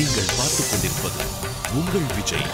நீங்கள் பார்த்துக் கொண்டிருப்பது உங்கள் விஜய்.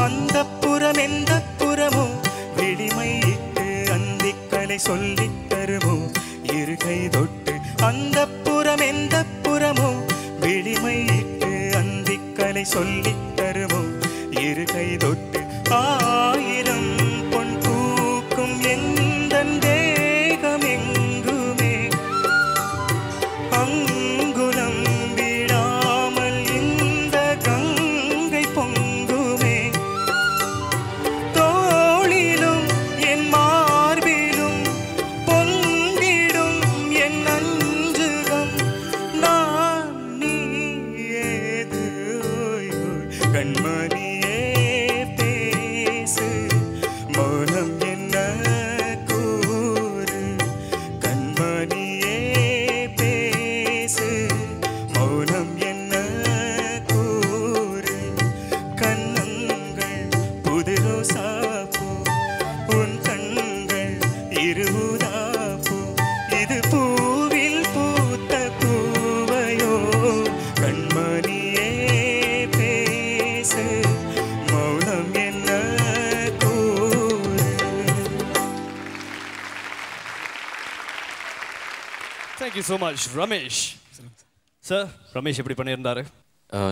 அந்தப்புறம் எந்த புறமோ விழிமையிட்டு அந்திக்கலை சொல்லித் தருமோ இருகை தொட்டு. அந்தப்புறம் எந்த புறமோ விழிமையிட்டு அந்திக்கலை சொல்லித் தருமோ இருகை தொட்டு. ஆயிரம் பொன் பூக்கும் எந்தன் தேகம் எங்குமே அங்குலம் விடாமல் இந்த கங்கை பொங்குமே. தோளிலும் என் மார்பிலும் பொங்கிடும் என் அஞ்சுகம் நான் நீ ஏது கண்மணியே பேசு மௌனம் என்ன கூறு. கண்மணியே பேசு மௌனம் என்ன கூறு. கண்ணங்கள் புது ரோசாப்பூ உன் கண்கள் இருபூதாப்பூ இது பூவில் பூத்த பூவையோ. கண்மணியே பேசு மௌனம் என்ன கூறு. Thank you so much, Ramesh. Sir, Ramesh எப்படி பண்ணியிருந்தாரு?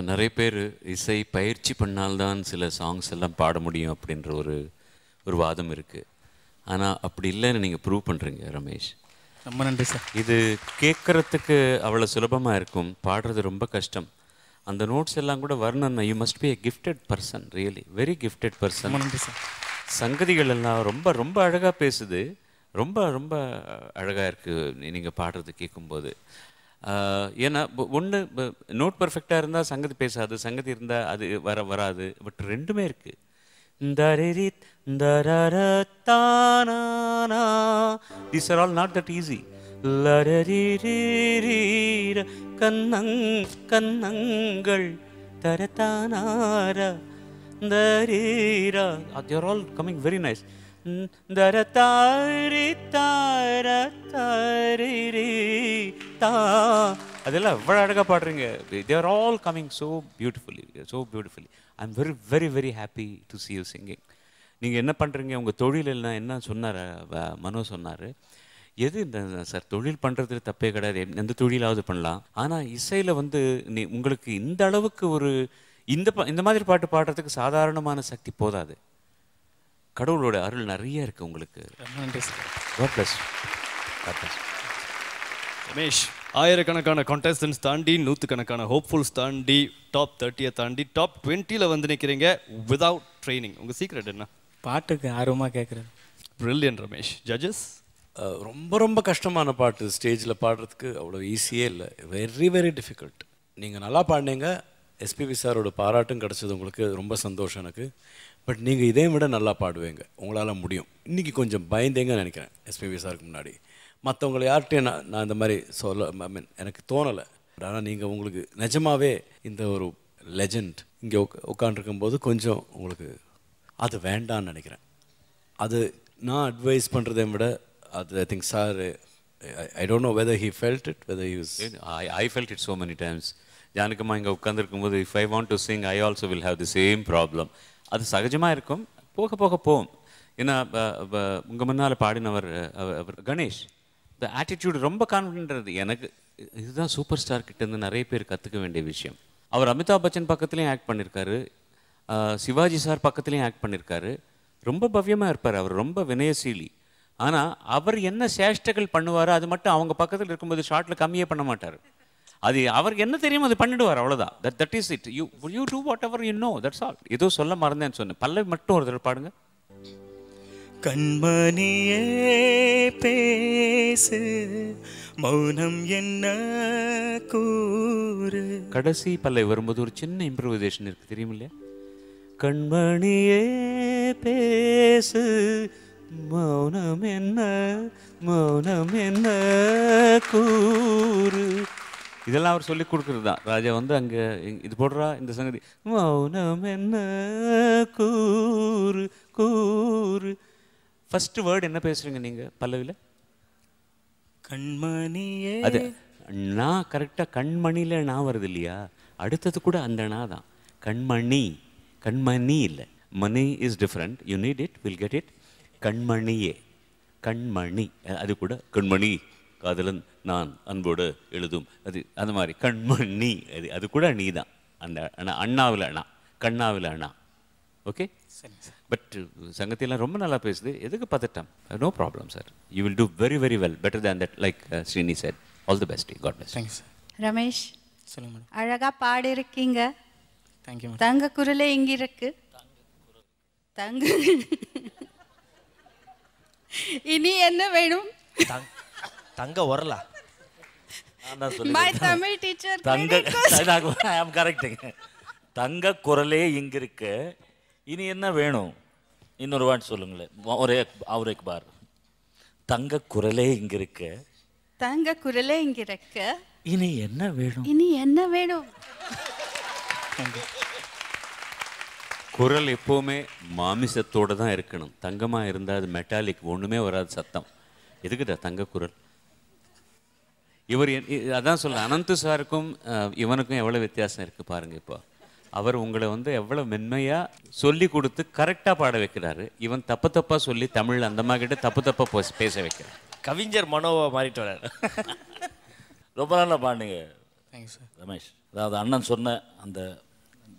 நிறைய பேர் இசை பயிற்சி பண்ணால்தான் சில சாங்ஸ் எல்லாம் பாட முடியும் அப்படின்ற ஒரு வாதம் இருக்குது. ஆனால் அப்படி இல்லைன்னு நீங்கள் ப்ரூவ் பண்ணுறீங்க ரமேஷ். ரொம்ப நன்றி சார். இது கேட்குறதுக்கு அவ்வளோ சுலபமாக இருக்கும், பாடுறது ரொம்ப கஷ்டம். அந்த நோட்ஸ் எல்லாம் கூட வரணும்னா you must be a gifted person, really very gifted person. ரொம்ப நன்றி சார். சங்கதிகள் எல்லாம் ரொம்ப ரொம்ப அழகாக பேசுது, ரொம்ப ரொம்ப அழகாக இருக்குது நீங்கள் பாடுறது கேட்கும்போது. ஏன்னா ஒன்று நோட் பர்ஃபெக்டாக இருந்தால் சங்கதி பேசாது, சங்கதி இருந்தால் அது வராது. பட் ரெண்டுமே இருக்குது. These are all not that easy. கண்ணங்கள் தரத்தானாரா தரீரா, they are all coming very nice. அதெல்லாம் எவ்வளோ அழகாக பாடுறீங்க. they are all coming so beautifully. I'm very very very happy to see you singing. நீங்கள் என்ன பண்ணுறீங்க, உங்கள் தொழில் எல்லாம் என்ன சொன்னார் மனோ சொன்னார். எது இந்த சார் தொழில் பண்ணுறது தப்பே கிடையாது, எந்த தொழிலாவது பண்ணலாம். ஆனால் இசையில் வந்து உங்களுக்கு இந்த அளவுக்கு ஒரு இந்த மாதிரி பாட்டு பாடுறதுக்கு சாதாரணமான சக்தி போதாது. கடவுளோட அருள் நிறைய இருக்குது உங்களுக்கு. God bless you. ரமேஷ், ஆயிரக்கணக்கான கான்டெஸ்டன்ஸ் தாண்டி, நூற்றுக்கணக்கான ஹோப்ஃபுல்ஸ் தாண்டி, டாப் 30 தாண்டி டாப் 20 வந்து நிற்கிறீங்க விதவுட் ட்ரைனிங். உங்கள் சீக்ரெட் என்ன? பாட்டுக்கு ஆர்வமாக கேட்குறது. பிரில்லியன்ட் ரமேஷ். ஜட்ஜஸ்? ரொம்ப ரொம்ப கஷ்டமான பாட்டு ஸ்டேஜில் பாடுறதுக்கு அவ்வளோ ஈஸியே இல்லை, வெரி வெரி டிஃபிகல்ட். நீங்கள் நல்லா பாடினீங்க, எஸ்பிபி சாரோட பாராட்டும் கிடச்சது உங்களுக்கு, ரொம்ப சந்தோஷம் எனக்கு. பட் நீங்கள் இதே விட நல்லா பாடுவீங்க, உங்களால் முடியும். இன்றைக்கி கொஞ்சம் பயந்தேங்க நினைக்கிறேன் எஸ்பிபி சாருக்கு முன்னாடி. மற்றவங்களை யார்கிட்டையும் நான் இந்த மாதிரி சொல்ல எனக்கு தோணலை. ஆனால் நீங்கள் உங்களுக்கு நிஜமாகவே இந்த ஒரு லெஜண்ட் இங்கே உட்காண்டிருக்கும்போது கொஞ்சம் உங்களுக்கு அது வேண்டான்னு நினைக்கிறேன். அது நான் அட்வைஸ் பண்ணுறதை விட அது I think sir I don't know whether he felt it, whether he was... I felt it so many times. Janakamma இங்கே உட்காந்துருக்கும்போது if I want to sing, I also will have the same problem. அது சகஜமாக இருக்கும், போக போக போகும். ஏன்னா உங்கள் முன்னால் பாடினவர் அவர் கணேஷ், இந்த ஆட்டிடியூட் ரொம்ப கான்ஃபிடென்ட். எனக்கு இதுதான் சூப்பர் ஸ்டார் கிட்டேருந்து நிறைய பேர் கற்றுக்க வேண்டிய விஷயம். அவர் அமிதாப் பச்சன் பக்கத்துலேயும் ஆக்ட் பண்ணியிருக்காரு, சிவாஜி சார் பக்கத்துலேயும் ஆக்ட் பண்ணியிருக்காரு. ரொம்ப பவ்யமாக இருப்பார் அவர், ரொம்ப வினயசீலி. ஆனால் அவர் என்ன சேஷ்டைகள் பண்ணுவார் அது மட்டும் அவங்க பக்கத்தில் இருக்கும்போது ஷார்ட்டில் கம்மியே பண்ண மாட்டார். அது அவருக்கு என்ன தெரியுமோ அது பண்ணிடுவார், அவ்வளோதான். That is it. You do whatever you know, that's all. ஏதோ சொல்ல மறந்தேன்னு சொன்னேன். பல்லவி மட்டும் ஒரு தடவை பாடுங்க. கண்மணியே பேசு, மௌனம் என்ன கூறு. கடைசி பல்லவி வரும்போது ஒரு சின்ன இம்ப்ரூவைசேஷன் இருக்குது, தெரியும் இல்லையா? கண்மணியே பேசு, மௌனம் என்ன கூறு. இதெல்லாம் அவர் சொல்லி கொடுக்குறது தான். ராஜா வந்து அங்கே இது போடுறா இந்த சங்கதி, மௌனம் என்ன கூறு கூறு. ஃபர்ஸ்ட் வேர்டு என்ன பேசுறீங்க நீங்கள் பல்லவியில்? கண்மணியே. அது நான் கரெக்டாக கண்மணியில் நான் வருது இல்லையா, அடுத்தது கூட அந்த நான் தான். கண்மணி, கண்மணி இல்லை. Money is different, you need it, will get it. கண்மணியே, கண்மணி, அது கூட கண்மணி காதலன் நான் அன்போடு எழுதும், அது அந்த மாதிரி கண்மணி, அது கூட நீ தான். அந்த அண்ணாவில் அண்ணா, கண்ணாவில் அண்ணா. ஓகே, பட் சங்கத்திலாம் ரொம்ப நல்லா பேசுது. எதுக்கு பதட்டம்? No problem sir, you will do very very well, better than that. Like Srini sir, all the best, God bless. Thanks sir. Ramesh, சொல்லுங்க மேடம். அழகா பாடி இருக்கீங்க. Thank you madam. தங்க குரலே எங்க இருக்கு? தங்க இனி என்ன வேணும்? தங்க வரலா. மை தமிழ் டீச்சர் தங்க ஐ அம் கரெக்ட்டுங்க. தங்க குரலே இங்க இருக்கு, இனி என்ன வேணும்? இன்னொரு வாட் சொல்லுங்களேன். ஒரு பார். தங்க குரலே இங்க இருக்கு, தங்க குரலே இங்க இருக்கு, இனி என்ன வேணும்? இனி என்ன வேணும்? குரல் எப்போவுமே மாமிசத்தோடு தான் இருக்கணும். தங்கமாக இருந்தால் அது மெட்டாலிக், ஒன்றுமே வராது சத்தம். எதுக்குடா தங்க குரல்? இவர் அதான் சொல்ல, அனந்து சாருக்கும் இவனுக்கும் எவ்வளோ வித்தியாசம் இருக்குது பாருங்கள். இப்போ அவர் உங்களை வந்து எவ்வளோ மென்மையாக சொல்லி கொடுத்து கரெக்டாக பாட வைக்கிறாரு. இவன் தப்பு தப்பாக சொல்லி தமிழ் அந்த மாதிரி தப்பு தப்பாக பேச வைக்கிறார். கவிஞர் மனோவை மாறிட்டு வர்றாரு. ரொம்ப நல்லா பாடுங்க. Thank you sir. ரமேஷ், அதாவது அண்ணன் சொன்ன அந்த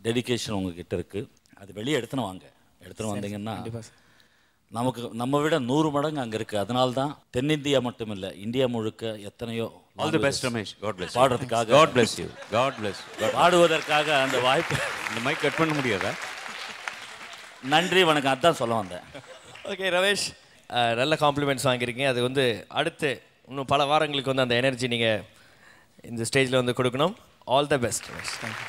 டெடிக்கேஷன் உங்ககிட்ட இருக்குது, அது வெளியே எடுத்துன்னு வாங்க. எடுத்துன்னு வந்தீங்கன்னா நமக்கு நம்ம விட 100 மடங்கு அங்கே இருக்குது. அதனால தான் தென்னிந்தியா மட்டும் இல்லை, இந்தியா முழுக்க எத்தனையோ all the best Ramesh. God bless. பாடுறதுக்காக, God bless you, God bless. பாடுவதற்காக அந்த வாய்ப்பு. இந்த மைக் கட் பண்ண முடியாதா? நன்றி, வணக்கம். அதான் சொல்ல வந்தேன். ஓகே ரமேஷ், நல்ல காம்ப்ளிமெண்ட்ஸ் வாங்கியிருக்கீங்க. அது வந்து அடுத்து இன்னும் பல வாரங்களுக்கு வந்து அந்த எனர்ஜி நீங்கள் இந்த ஸ்டேஜில் வந்து கொடுக்கணும். All the best Ramesh. Thank you.